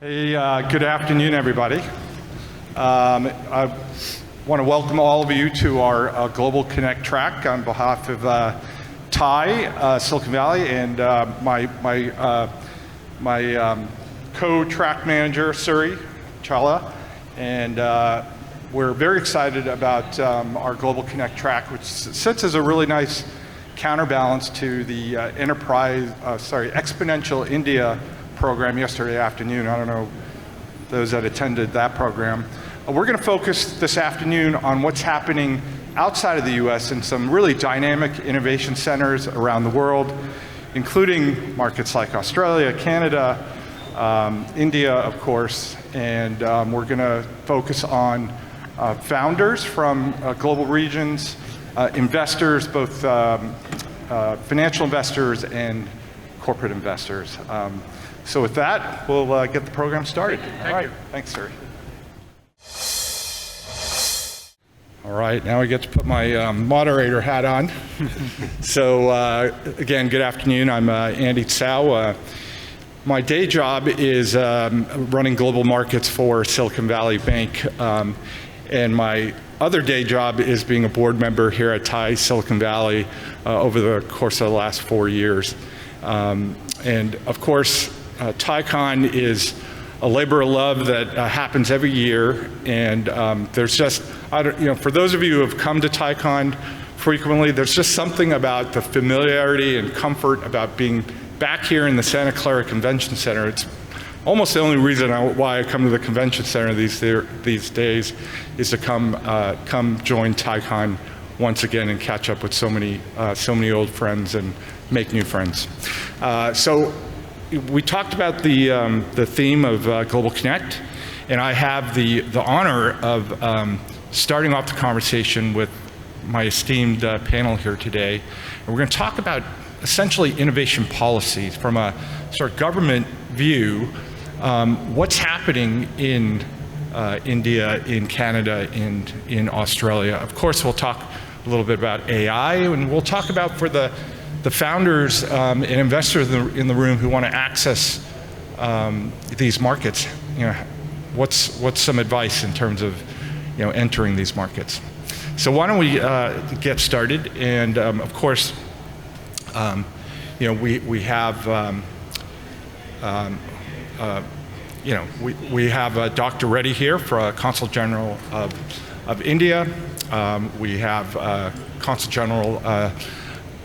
Hey, good afternoon, everybody. I want to welcome all of you to our Global Connect track on behalf of TiE, Silicon Valley, and my co-track manager, Tsao. And we're very excited about our Global Connect track, which sits as a really nice counterbalance to the Exponential India program yesterday afternoon. I don't know those that attended that program. We're going to focus this afternoon on what's happening outside of the US in some really dynamic innovation centers around the world, including markets like Australia, Canada, India, of course, and we're going to focus on founders from global regions, investors, both financial investors and corporate investors. So with that, we'll get the program started. Thank you. Thanks, sir. All right, now I get to put my moderator hat on. So again, good afternoon. I'm Andy Tsao. My day job is running global markets for Silicon Valley Bank. And my other day job is being a board member here at TiE Silicon Valley over the course of the last 4 years. And of course, TiEcon is a labor of love that happens every year, and there's just, for those of you who have come to TiEcon frequently, there's just something about the familiarity and comfort about being back here in the Santa Clara Convention Center. It's almost the only reason why I come to the Convention Center these days is to come join TiEcon once again and catch up with so many old friends and make new friends. So we talked about the theme of Global Connect, and I have the honor of starting off the conversation with my esteemed panel here today. And we're going to talk about essentially innovation policies from a sort of government view, what's happening in India, in Canada, and in Australia. Of course, we'll talk a little bit about AI, and we'll talk about for the founders and investors in the room who want to access these markets, what's some advice in terms of entering these markets. So why don't we get started? And of course, we have we have Dr. Reddy here for Consul-General of India. We have Consul-General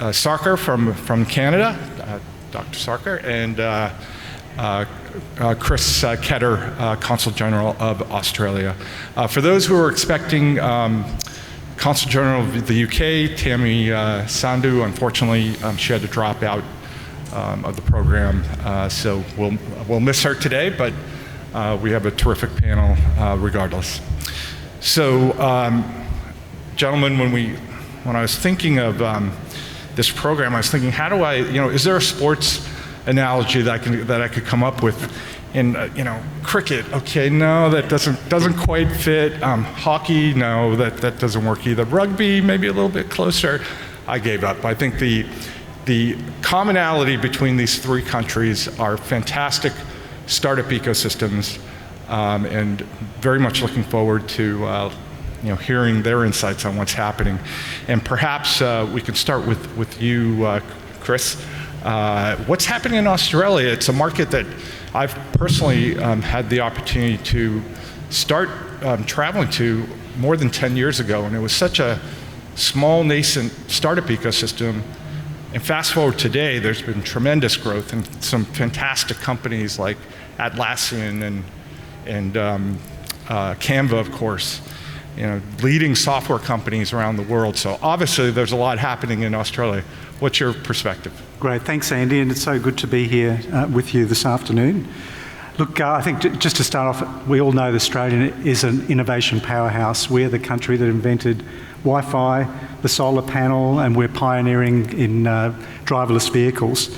Sarkar from Canada, Dr. Sarkar, and Chris Ketter, Consul-General of Australia. For those who are expecting Consul-General of the UK, Tammy Sandhu, unfortunately, she had to drop out of the program, so we'll miss her today, but we have a terrific panel regardless. So, gentlemen, when I was thinking of this program, I was thinking, how do I, is there a sports analogy that I could come up with? In cricket, okay, no, that doesn't quite fit. Hockey, no, that doesn't work either. Rugby, maybe a little bit closer. I gave up. I think the commonality between these three countries are fantastic startup ecosystems, and very much looking forward to hearing their insights on what's happening. And perhaps we can start with you, Chris. What's happening in Australia? It's a market that I've personally had the opportunity to start traveling to more than 10 years ago, and it was such a small, nascent startup ecosystem. And fast forward today, there's been tremendous growth and some fantastic companies like Atlassian and Canva, of course, leading software companies around the world. So obviously there's a lot happening in Australia. What's your perspective? Great, thanks Andy, and it's so good to be here with you this afternoon. Look, I think just to start off, we all know that Australia is an innovation powerhouse. We're the country that invented Wi-Fi, the solar panel, and we're pioneering in driverless vehicles.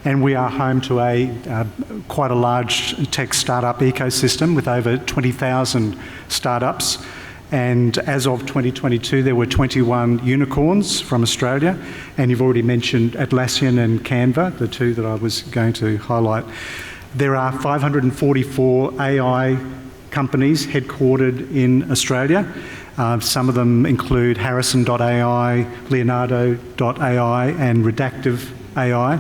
And we are home to quite a large tech startup ecosystem with over 20,000 startups. And as of 2022, there were 21 unicorns from Australia. And you've already mentioned Atlassian and Canva, the two that I was going to highlight. There are 544 AI companies headquartered in Australia. Some of them include Harrison.ai, Leonardo.ai and Redactive AI.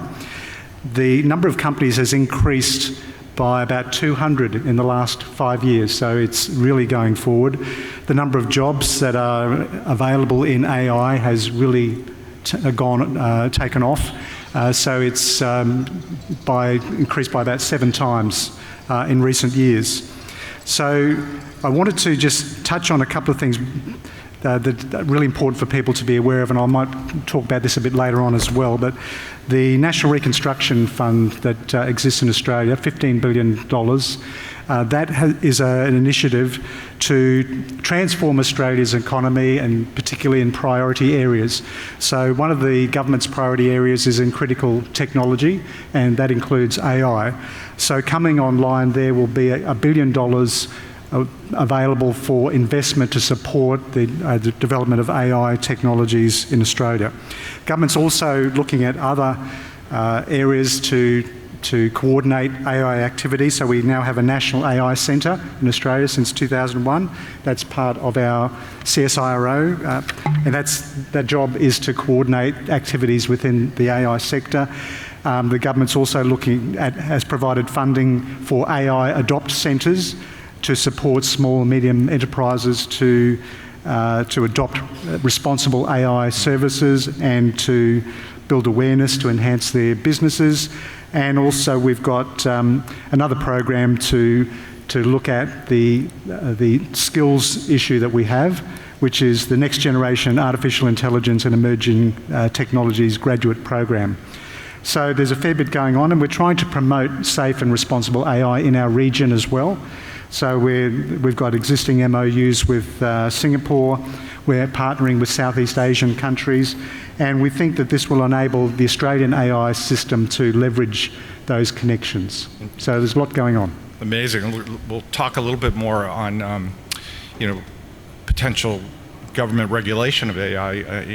The number of companies has increased by about 200 in the last 5 years, so it's really going forward. The number of jobs that are available in AI has really taken off. So it's increased by about 7 times in recent years. So I wanted to just touch on a couple of things that are really important for people to be aware of, and I might talk about this a bit later on as well, but the National Reconstruction Fund that exists in Australia, $15 billion, that is an initiative to transform Australia's economy, and particularly in priority areas. So one of the government's priority areas is in critical technology, and that includes AI. So coming online there will be $1 billion available for investment to support the development of AI technologies in Australia. Government's also looking at other areas to coordinate AI activities. So we now have a National AI Centre in Australia since 2001. That's part of our CSIRO, and that job is to coordinate activities within the AI sector. The government's also has provided funding for AI Adopt Centres to support small and medium enterprises to adopt responsible AI services and to build awareness to enhance their businesses. And also we've got another program to look at the skills issue that we have, which is the Next Generation Artificial Intelligence and Emerging Technologies graduate program. So there's a fair bit going on, and we're trying to promote safe and responsible AI in our region as well. So we've got existing MOUs with Singapore, we're partnering with Southeast Asian countries, and we think that this will enable the Australian AI system to leverage those connections. So there's a lot going on. Amazing. We'll talk a little bit more on potential government regulation of AI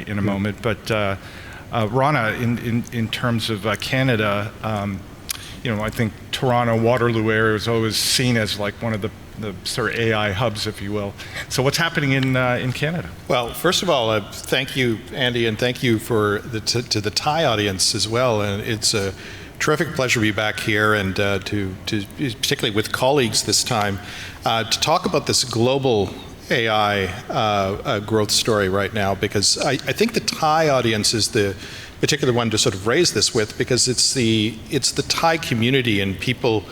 in a moment, but Rana, in terms of Canada, I think Toronto, Waterloo area is always seen as like one of the sort of AI hubs, if you will. So what's happening in Canada? Well, first of all, thank you, Andy, and thank you to the Thai audience as well. And it's a terrific pleasure to be back here, and to particularly with colleagues this time, to talk about this global AI growth story right now, because I think the Thai audience is the particular one to sort of raise this with, because it's the Thai community and people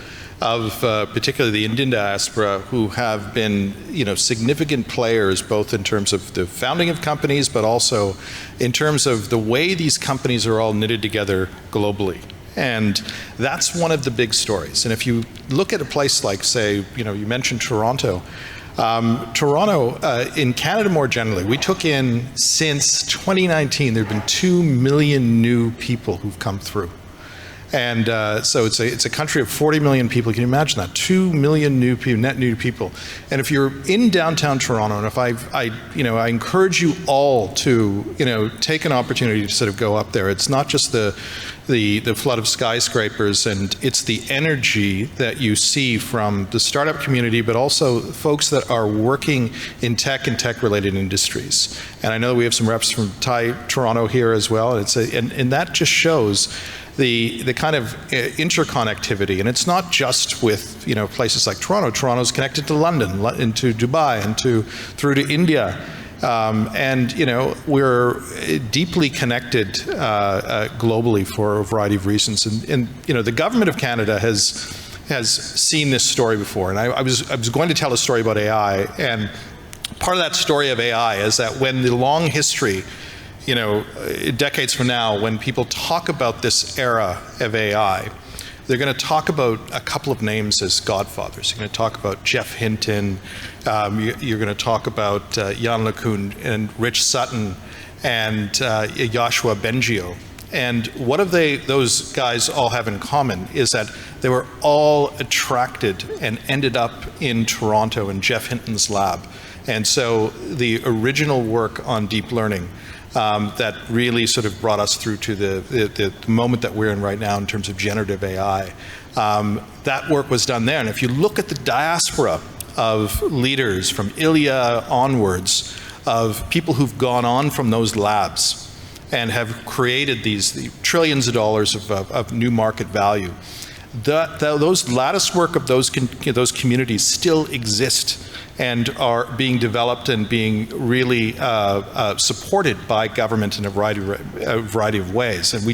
of particularly the Indian diaspora who have been significant players, both in terms of the founding of companies, but also in terms of the way these companies are all knitted together globally. And that's one of the big stories. And if you look at a place like, say, you mentioned Toronto. In Canada more generally, we took in, since 2019, there have been 2 million new people who've come through. And so it's a country of 40 million people. Can you imagine that? 2 million net new people. And if you're in downtown Toronto, and if I encourage you all to take an opportunity to sort of go up there. It's not just the flood of skyscrapers, and it's the energy that you see from the startup community, but also folks that are working in tech and tech-related industries. And I know we have some reps from Toronto here as well. And that just shows the kind of interconnectivity, and it's not just with places like Toronto. Toronto's connected to London, and to Dubai, and through to India, and we're deeply connected globally for a variety of reasons. And the government of Canada has seen this story before. And I was going to tell a story about AI, and part of that story of AI is that when the long history, decades from now, when people talk about this era of AI, they're going to talk about a couple of names as godfathers. You're going to talk about Jeff Hinton, you're going to talk about Jan LeCun and Rich Sutton and Joshua Bengio. And what those guys all have in common is that they were all attracted and ended up in Toronto in Jeff Hinton's lab. And so the original work on deep learning that really sort of brought us through to the moment that we're in right now in terms of generative AI. That work was done there. And if you look at the diaspora of leaders from Ilya onwards, of people who've gone on from those labs and have created these trillions of dollars of new market value, those lattice work of those communities still exist and are being developed and being really supported by government in a variety of ways. And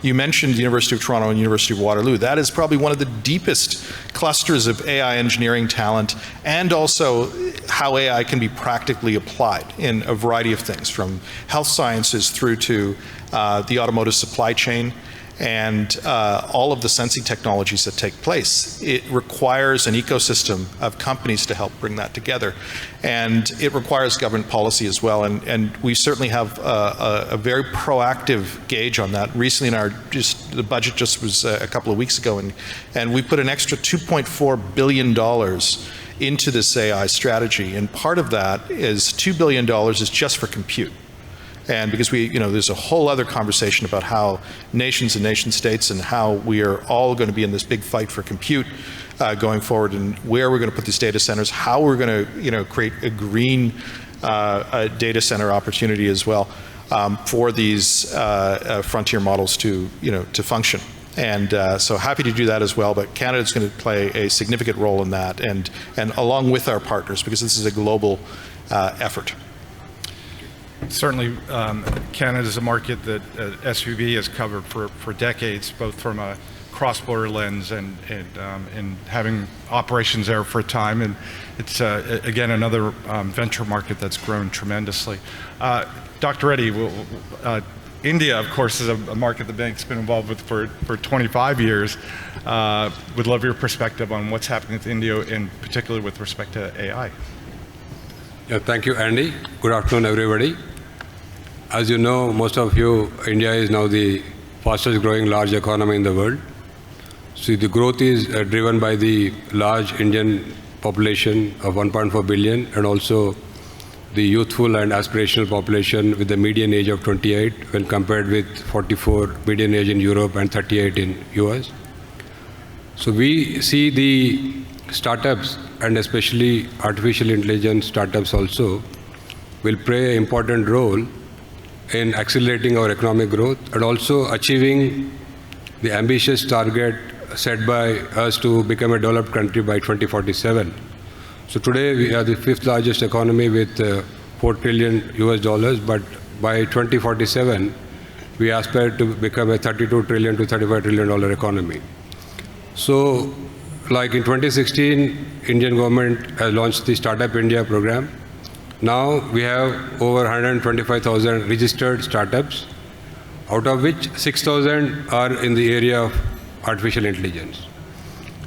you mentioned the University of Toronto and University of Waterloo. That is probably one of the deepest clusters of AI engineering talent, and also how AI can be practically applied in a variety of things, from health sciences through to the automotive supply chain, and all of the sensing technologies that take place. It requires an ecosystem of companies to help bring that together. And it requires government policy as well. And we certainly have a very proactive gauge on that. Recently, the budget just was a couple of weeks ago, and we put an extra $2.4 billion into this AI strategy. And part of that is $2 billion is just for compute. And because there's a whole other conversation about how nations and nation states and how we are all going to be in this big fight for compute going forward, and where we're going to put these data centers, how we're going to create a green data center opportunity as well for these frontier models to function. And so happy to do that as well. But Canada is going to play a significant role in that, and along with our partners, because this is a global effort. Certainly, Canada is a market that SVB has covered for decades, both from a cross-border lens and having operations there for a time. And it's, again, another venture market that's grown tremendously. Dr. Reddy, India, of course, is a market the bank's been involved with for 25 years. Would love your perspective on what's happening with India, in particular with respect to AI. Yeah, thank you, Andy. Good afternoon, everybody. As you know, most of you, India is now the fastest growing large economy in the world. So the growth is driven by the large Indian population of 1.4 billion, and also the youthful and aspirational population with the median age of 28 when compared with 44 median age in Europe and 38 in US. So we see the startups, and especially artificial intelligence startups also, will play an important role in accelerating our economic growth and also achieving the ambitious target set by us to become a developed country by 2047. So today we are the 5th largest economy with $4 trillion US, but by 2047 we aspire to become a $32 trillion to $35 trillion economy. So like in 2016, Indian government has launched the Startup India program. Now we have over 125,000 registered startups, out of which 6,000 are in the area of artificial intelligence.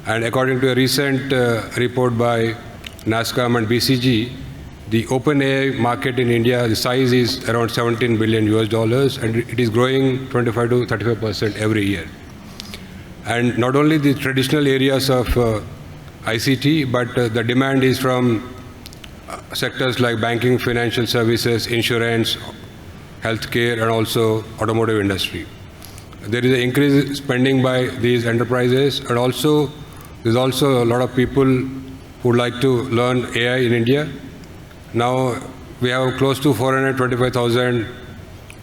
And according to a recent report by NASSCOM and BCG, the open AI market in India, the size is around $17 billion US, and it is growing 25 to 35% every year. And not only the traditional areas of ICT, but the demand is from sectors like banking, financial services, insurance, healthcare, and also automotive industry. There is an increased spending by these enterprises, and also there's also a lot of people who like to learn AI in India. Now we have close to 425,000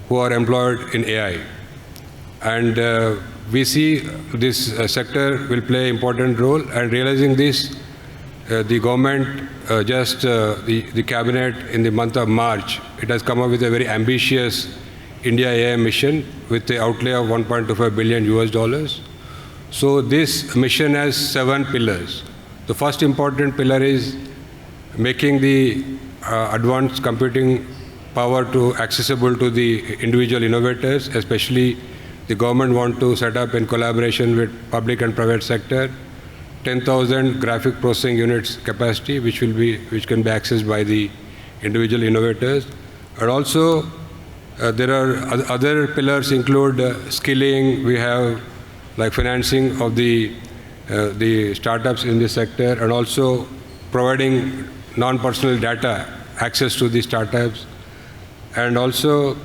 who are employed in AI. And we see this sector will play an important role, and realizing this, the government, the cabinet in the month of March, it has come up with a very ambitious India AI mission with the outlay of $1.25 billion US. So this mission has 7 pillars. The first important pillar is making the advanced computing power to accessible to the individual innovators, especially the government want to set up in collaboration with public and private sector 10,000 graphic processing units capacity, which can be accessed by the individual innovators. And also there are other pillars include skilling. We have like financing of the startups in this sector, and also providing non-personal data access to the startups. And also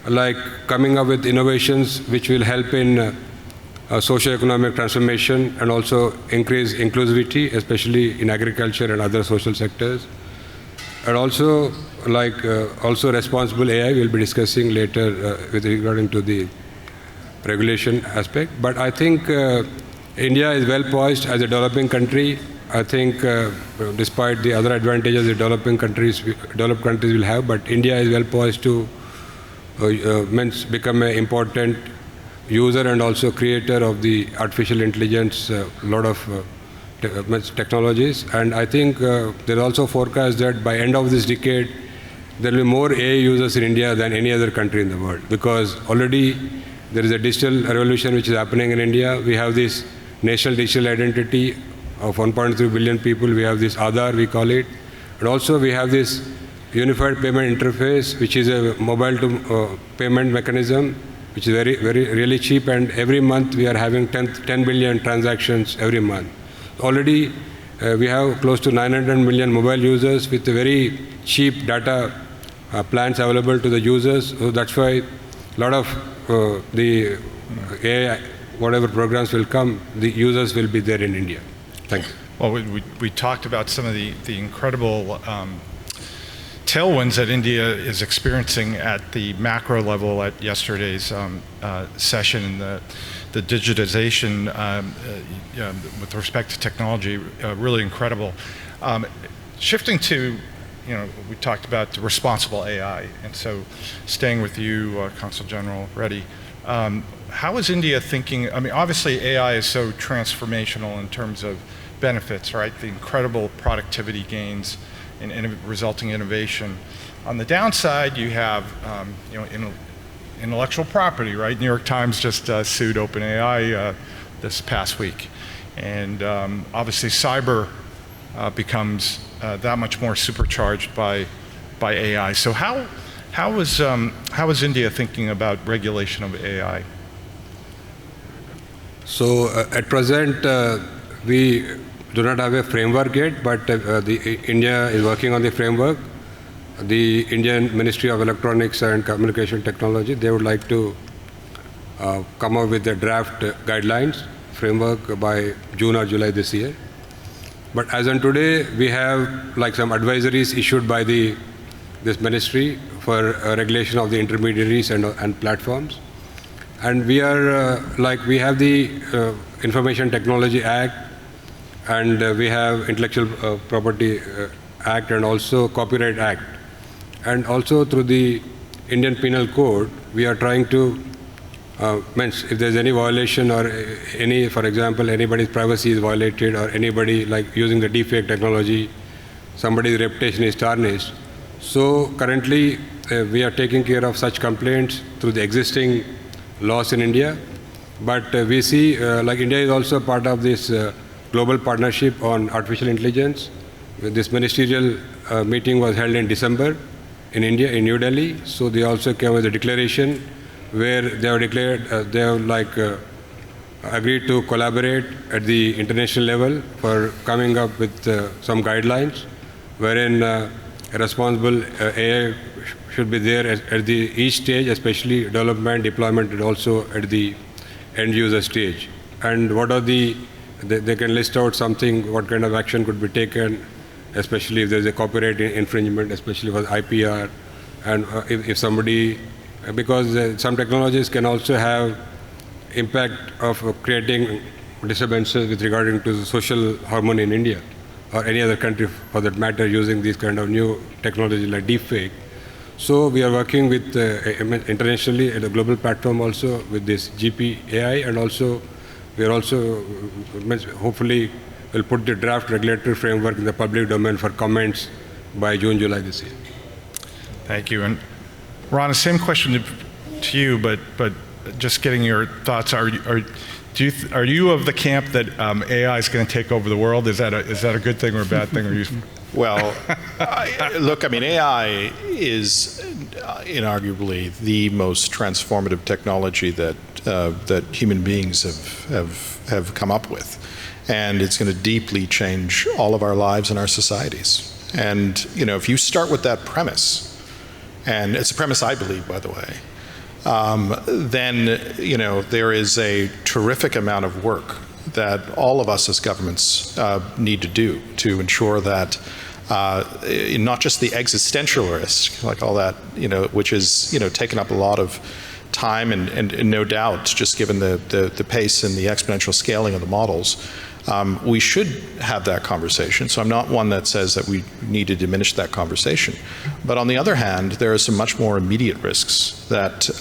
like coming up with innovations which will help in socio-economic transformation and also increase inclusivity, especially in agriculture and other social sectors. And also, also responsible AI we'll be discussing later with regarding to the regulation aspect. But I think India is well poised as a developing country. I think despite the other advantages the developed countries will have, but India is well poised to become an important user and also creator of the artificial intelligence, lot of technologies. And I think there is also forecast that by end of this decade, there will be more AI users in India than any other country in the world, because already there is a digital revolution which is happening in India. We have this national digital identity of 1.3 billion people. We have this Aadhaar, we call it. And also we have this unified payment interface, which is a mobile to payment mechanism, which is really cheap. And every month we are having 10 billion transactions every month. Already we have close to 900 million mobile users with a very cheap data plans available to the users. So that's why a lot of the AI, whatever programs will come, the users will be there in India. Thank you. Well, we talked about some of the incredible tailwinds that India is experiencing at the macro level at yesterday's session, the digitization with respect to technology, really incredible. Shifting to, we talked about responsible AI, and so staying with you, Consul-General Reddy, how is India thinking? I mean, obviously AI is so transformational in terms of benefits, right? The incredible productivity gains and resulting innovation. On the downside, you have intellectual property, right? New York Times just sued OpenAI this past week, and obviously cyber becomes that much more supercharged by AI. So how is India thinking about regulation of AI? So at present, we do not have a framework yet, but India is working on the framework. The Indian Ministry of Electronics and Communication Technology, they would like to come up with the draft guidelines framework by June or July this year. But as on today, we have like some advisories issued by this ministry for regulation of the intermediaries and platforms. And we are we have the Information Technology Act, and we have Intellectual Property Act, and also Copyright Act. And also through the Indian Penal Code, we are trying to, if there's any violation or for example, anybody's privacy is violated, or anybody like using the deepfake technology, somebody's reputation is tarnished. So currently, we are taking care of such complaints through the existing laws in India. But we see India is also part of this global partnership on artificial intelligence. This ministerial meeting was held in December in India, in New Delhi. So they also came with a declaration where they have declared, they have agreed to collaborate at the international level for coming up with some guidelines, wherein a responsible AI should be there at each stage, especially development, deployment, and also at the end user stage. And what are they can list out something, what kind of action could be taken, especially if there's a copyright infringement, especially for IPR, and if somebody, because some technologies can also have impact of creating disturbances with regarding to the social harmony in India, or any other country for that matter, using these kind of new technology like deepfake. So we are working with internationally at a global platform also with this GPAI, and also we are also hopefully will put the draft regulatory framework in the public domain for comments by June, July this year. Thank you. And Rana, same question to you, but just getting your thoughts. Are you of the camp that AI is going to take over the world? Is that a good thing or a bad thing? Or you? Well, look, I mean, AI is inarguably the most transformative technology that human beings have come up with, and it's going to deeply change all of our lives and our societies. And if you start with that premise, and it's a premise I believe, by the way, then there is a terrific amount of work that all of us as governments need to do to ensure that not just the existential risk, like all that, which is taken up a lot of time and no doubt, just given the pace and the exponential scaling of the models. We should have that conversation. So I'm not one that says that we need to diminish that conversation. But on the other hand, there are some much more immediate risks that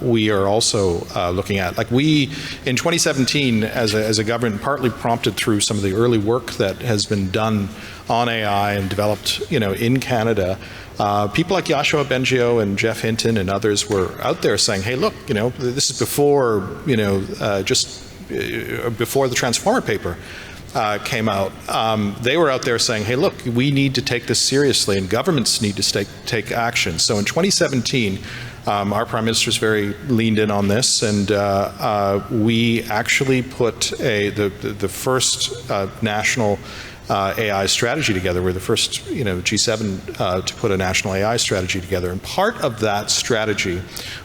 we are also looking at. Like we, in 2017, as a government, partly prompted through some of the early work that has been done on AI and developed, in Canada, people like Yoshua Bengio and Jeff Hinton and others were out there saying, hey, look, this is before, before the Transformer paper came out. They were out there saying, hey, look, we need to take this seriously and governments need to take action. So in 2017, our Prime Minister's very leaned in on this, and we actually put the first national AI strategy together. We're the first, G7 to put a national AI strategy together. And part of that strategy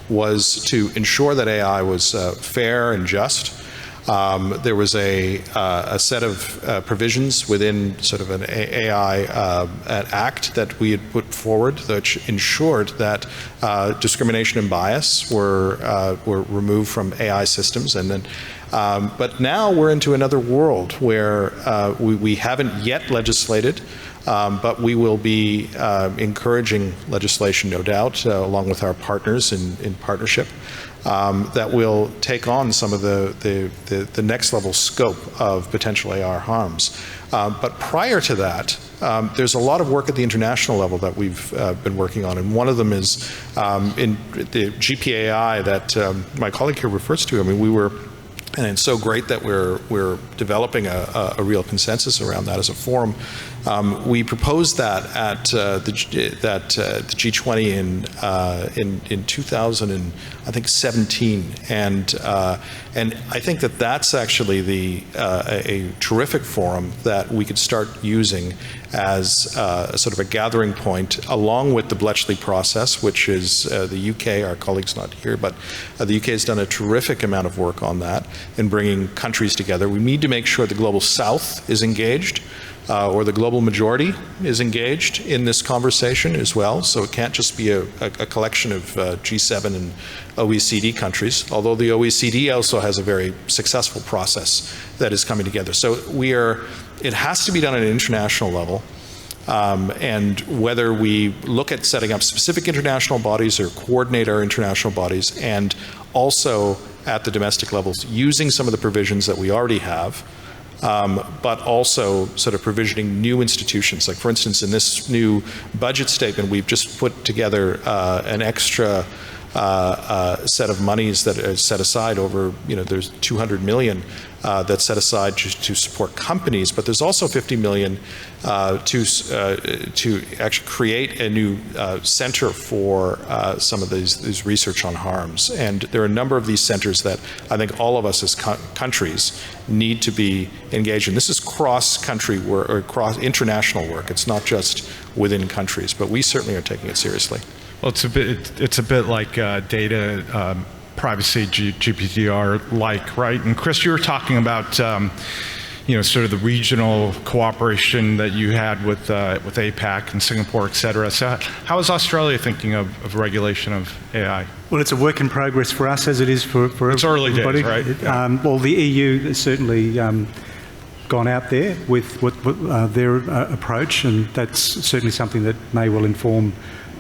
was to ensure that AI was fair and just. There was a set of provisions within sort of an AI act that we had put forward, which ensured that discrimination and bias were removed from AI systems. And then, but now we're into another world where we haven't yet legislated. But we will be encouraging legislation, no doubt, along with our partners in partnership, that will take on some of the next level scope of potential AI harms. But prior to that, there's a lot of work at the international level that we've been working on, and one of them is in the GPAI that my colleague here refers to. I mean, and it's so great that we're developing a real consensus around that as a forum. We proposed that at the G20 in 2017, and I think that's actually a terrific forum that we could start using as sort of a gathering point, along with the Bletchley process, which is the UK. Our colleague's not here, but the UK has done a terrific amount of work on that in bringing countries together. We need to make sure the global South is engaged. Or the global majority is engaged in this conversation as well. So it can't just be a collection of G7 and OECD countries, although the OECD also has a very successful process that is coming together. So it has to be done at an international level. And whether we look at setting up specific international bodies or coordinate our international bodies, and also at the domestic levels, using some of the provisions that we already have, but also sort of provisioning new institutions. Like, for instance, in this new budget statement, we've just put together an extra set of monies that is set aside over, there's 200 million that's set aside to support companies, but there's also 50 million to actually create a new center for some of these research on harms. And there are a number of these centers that I think all of us as countries need to be engaged in. This is cross-country work, or cross-international work. It's not just within countries, but we certainly are taking it seriously. Well, it's a bit like data privacy, GDPR-like, right? And Chris, you were talking about sort of the regional cooperation that you had with APAC and Singapore, et cetera. So how is Australia thinking of regulation of AI? Well, it's a work in progress for us, as it is for it's early everybody. Days, right? Well, the EU has certainly gone out there with their approach, and that's certainly something that may well inform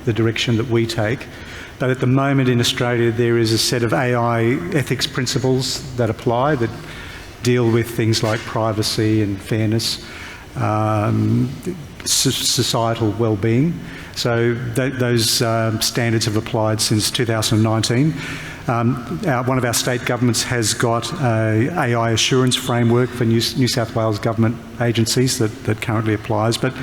the direction that we take. But at the moment in Australia, there is a set of AI ethics principles that apply that deal with things like privacy and fairness, societal well-being. So those standards have applied since 2019. One of our state governments has got an AI assurance framework for New South Wales government agencies that currently applies. But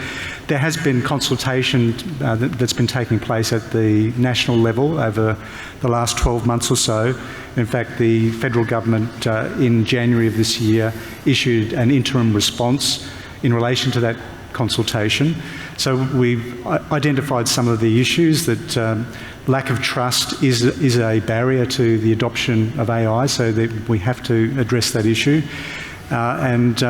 there has been consultation that's been taking place at the national level over the last 12 months or so. In fact, the federal government in January of this year issued an interim response in relation to that consultation. So we've identified some of the issues that lack of trust is a barrier to the adoption of AI, so that we have to address that issue. And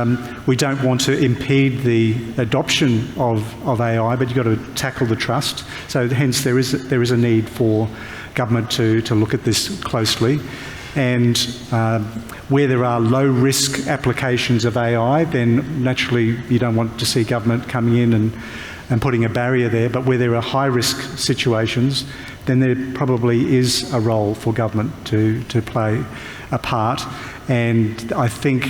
we don't want to impede the adoption of AI, but you've got to tackle the trust. So hence there is a need for government to look at this closely. And where there are low-risk applications of AI, then naturally you don't want to see government coming in and putting a barrier there. But where there are high-risk situations, then there probably is a role for government to play a part. And I think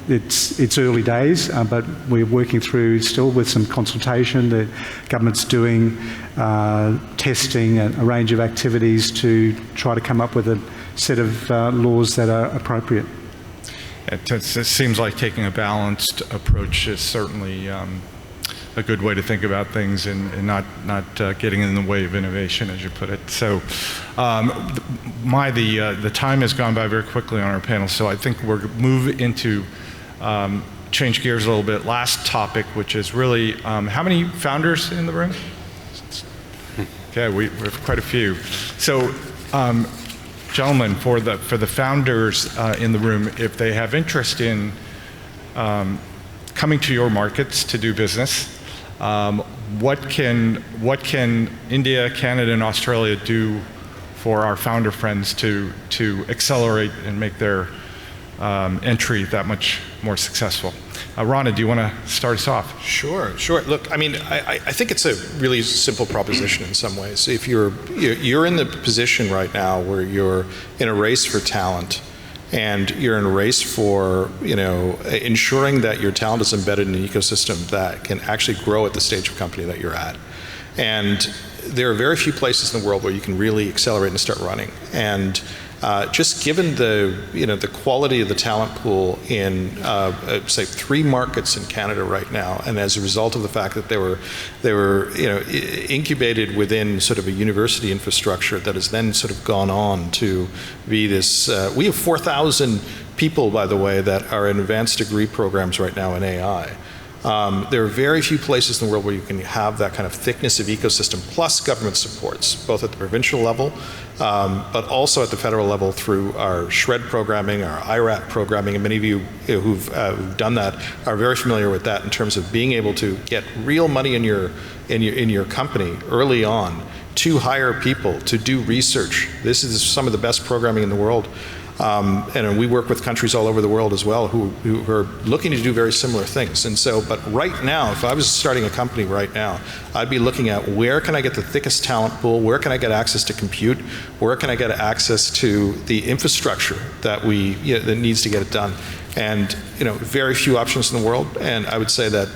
it's early days, but we're working through still with some consultation. The government's doing testing and a range of activities to try to come up with a set of laws that are appropriate. It seems like taking a balanced approach is certainly a good way to think about things and not getting in the way of innovation, as you put it. So the time has gone by very quickly on our panel, so I think we'll move into change gears a little bit. Last topic, which is really, how many founders in the room? Okay, we have quite a few. So, gentlemen, for the founders in the room, if they have interest in coming to your markets to do business, what can India, Canada, and Australia do for our founder friends to accelerate and make their entry that much more successful? Rana, do you want to start us off? Sure. Look, I mean, I think it's a really simple proposition in some ways. If you're in the position right now where you're in a race for talent, and you're in a race for, ensuring that your talent is embedded in an ecosystem that can actually grow at the stage of company that you're at. And there are very few places in the world where you can really accelerate and start running. And just given the quality of the talent pool in say 3 markets in Canada right now, and as a result of the fact that they were incubated within sort of a university infrastructure that has then sort of gone on to be this. We have 4,000 people, by the way, that are in advanced degree programs right now in AI. There are very few places in the world where you can have that kind of thickness of ecosystem plus government supports, both at the provincial level, but also at the federal level through our SHRED programming, our IRAP programming, and many of you who've done that are very familiar with that in terms of being able to get real money in your company early on to hire people, to do research. This is some of the best programming in the world. And we work with countries all over the world as well who are looking to do very similar things. And so, but right now, if I was starting a company right now, I'd be looking at where can I get the thickest talent pool, where can I get access to compute, where can I get access to the infrastructure that that needs to get it done. And very few options in the world. And I would say that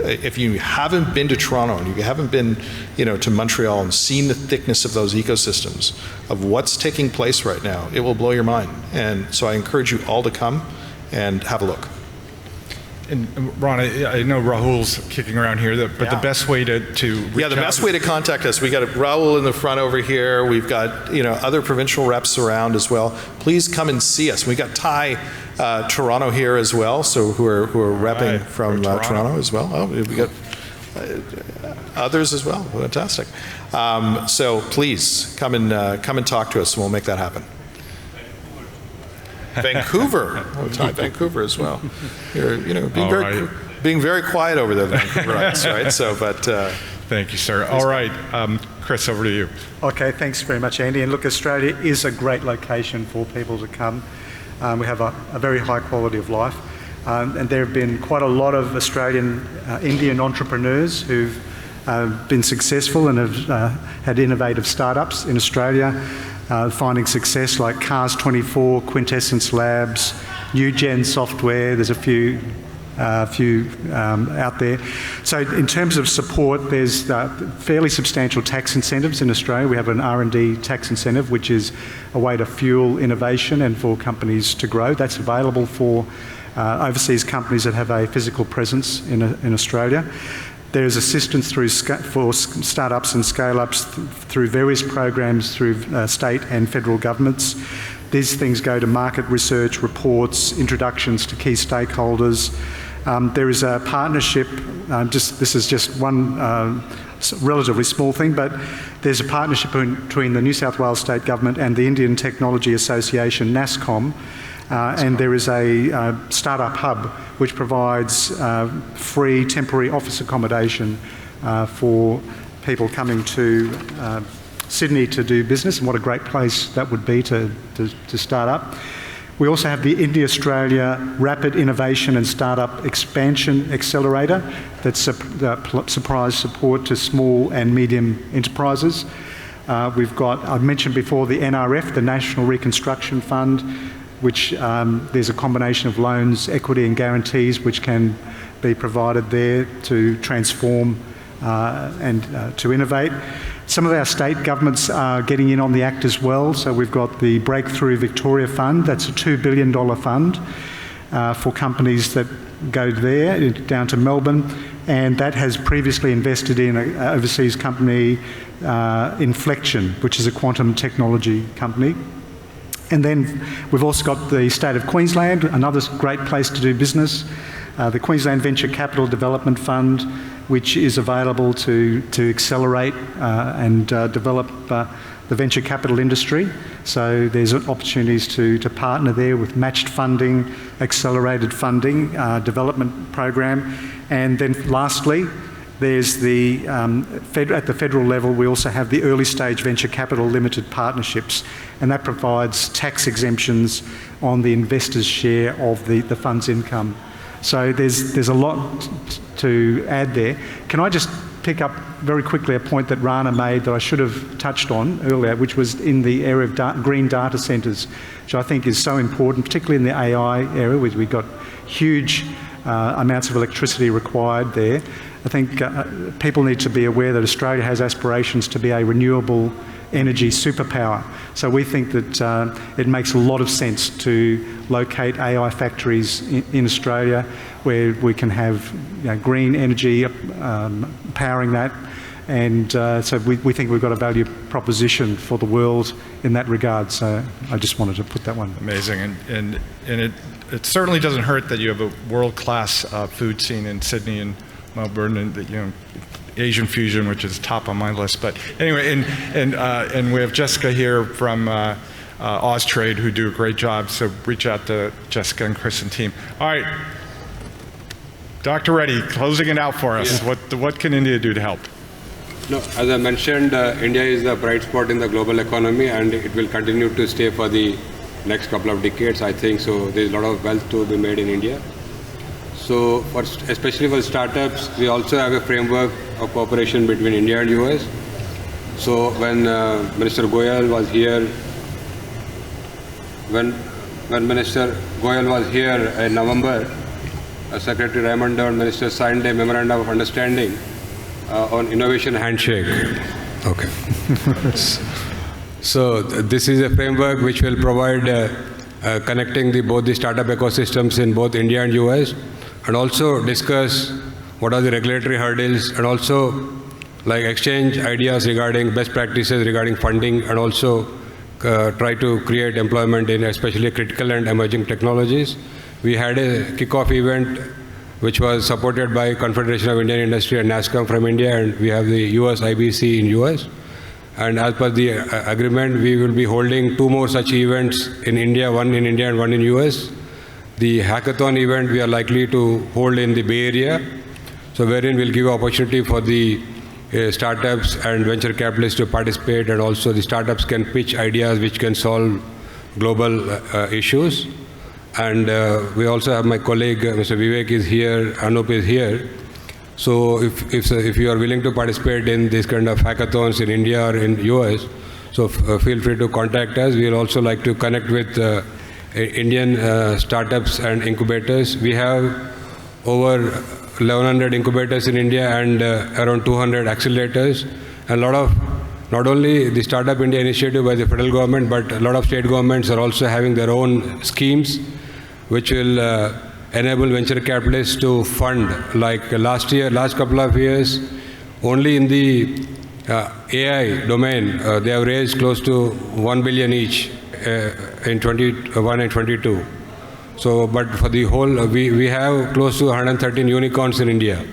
if you haven't been to Toronto and you haven't been to Montreal and seen the thickness of those ecosystems of what's taking place right now, it will blow your mind. And so I encourage you all to come and have a look. And Rana, I know Rahul's kicking around here, but the best way to reach the best way to contact us, we got Rahul in the front over here. We've got other provincial reps around as well. Please come and see us. We got Toronto here as well, so who are repping from Toronto as well. Oh, we got others as well. Fantastic. So please come and talk to us, and we'll make that happen. Vancouver. Oh, Thai Vancouver as well. You're being very quiet over there, Vancouverites, right? So, but thank you, sir. All right, Chris, over to you. Okay, thanks very much, Andy. And look, Australia is a great location for people to come. We have a very high quality of life, and there have been quite a lot of Australian Indian entrepreneurs who've been successful and have had innovative startups in Australia. Finding success like Cars24, Quintessence Labs, NewGen Software. There's a few out there. So in terms of support, there's fairly substantial tax incentives in Australia. We have an R&D tax incentive, which is a way to fuel innovation and for companies to grow. That's available for overseas companies that have a physical presence in Australia. There's assistance for startups and scale-ups through various programs through state and federal governments. These things go to market research, reports, introductions to key stakeholders, There is a partnership, this is just one relatively small thing, but there's a partnership between the New South Wales State Government and the Indian Technology Association, NASSCOM, and there is a startup hub which provides free temporary office accommodation for people coming to Sydney to do business, and what a great place that would be to start up. We also have the India-Australia Rapid Innovation and Startup Expansion Accelerator that supplies support to small and medium enterprises. We've got, I've mentioned before, the NRF, the National Reconstruction Fund, which there's a combination of loans, equity and guarantees which can be provided there to transform and to innovate. Some of our state governments are getting in on the act as well. So we've got the Breakthrough Victoria Fund. That's a $2 billion fund for companies that go there, down to Melbourne. And that has previously invested in an overseas company, Inflection, which is a quantum technology company. And then we've also got the state of Queensland, another great place to do business. The Queensland Venture Capital Development Fund, which is available to accelerate and develop the venture capital industry. So there's opportunities to partner there with matched funding, accelerated funding, development program. And then lastly, there's the, at the federal level, we also have the early stage venture capital limited partnerships, and that provides tax exemptions on the investor's share of the fund's income. So there's a lot to add there. Can I just pick up very quickly a point that Rana made that I should have touched on earlier, which was in the area of green data centres, which I think is so important, particularly in the AI area, where we've got huge amounts of electricity required there. I think people need to be aware that Australia has aspirations to be a renewable energy superpower. So we think that it makes a lot of sense to locate AI factories in Australia where we can have green energy powering that. And so we think we've got a value proposition for the world in that regard. So I just wanted to put that one. Amazing. And it certainly doesn't hurt that you have a world-class food scene in Sydney and Melbourne, and Asian fusion, which is top on my list. But anyway, and we have Jessica here from Austrade, who do a great job. So reach out to Jessica and Chris and team. All right, Dr. Reddy, closing it out for us. Yeah. What can India do to help? No, as I mentioned, India is the bright spot in the global economy, and it will continue to stay for the next couple of decades, I think. So there's a lot of wealth to be made in India. So especially for startups, we also have a framework of cooperation between India and US. So when Minister Goyal was here, when Minister Goyal was here in November, Secretary Raimondo and Minister signed a memorandum of understanding on innovation handshake. Okay. So this is a framework which will provide connecting both the startup ecosystems in both India and US, and also discuss what are the regulatory hurdles, and also like exchange ideas regarding best practices regarding funding, and also try to create employment in especially critical and emerging technologies. We had a kickoff event which was supported by Confederation of Indian Industry and NASSCOM from India, and we have the US IBC in US. And as per the agreement, we will be holding 2 more such events in India, one in India and one in US. The hackathon event we are likely to hold in the Bay Area, so wherein we'll give opportunity for the startups and venture capitalists to participate, and also the startups can pitch ideas which can solve global issues. And we also have my colleague, Mr. Vivek is here, Anup is here. So if you are willing to participate in this kind of hackathons in India or in US, so feel free to contact us. We will also like to connect with Indian startups and incubators. We have over 1,100 incubators in India and around 200 accelerators. A lot of, not only the Startup India initiative by the federal government, but a lot of state governments are also having their own schemes which will enable venture capitalists to fund. Like last couple of years, only in the AI domain, they have raised close to 1 billion each in 21 and 22. So, but for the whole, we have close to 113 unicorns in India.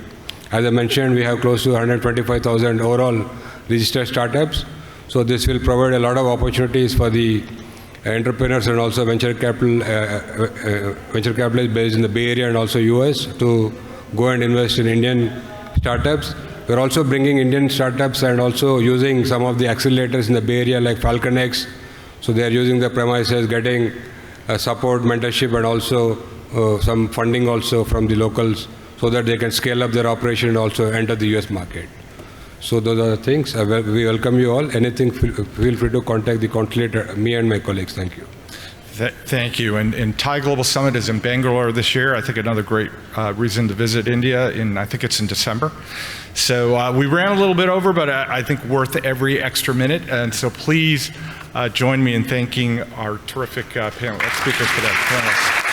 As I mentioned, we have close to 125,000 overall registered startups. So this will provide a lot of opportunities for the entrepreneurs and also venture capitalists based in the Bay Area and also US to go and invest in Indian startups. We're also bringing Indian startups and also using some of the accelerators in the Bay Area like Falcon X. So they are using the premises, getting support, mentorship, and also some funding also from the locals so that they can scale up their operation and also enter the US market. So those are the things. We welcome you all. Anything, feel free to contact the consulate, me and my colleagues. Thank you. Thank you. And Thai Global Summit is in Bangalore this year. I think another great reason to visit India. I think it's in December. So we ran a little bit over, but I think worth every extra minute. And so please join me in thanking our terrific panel speakers today.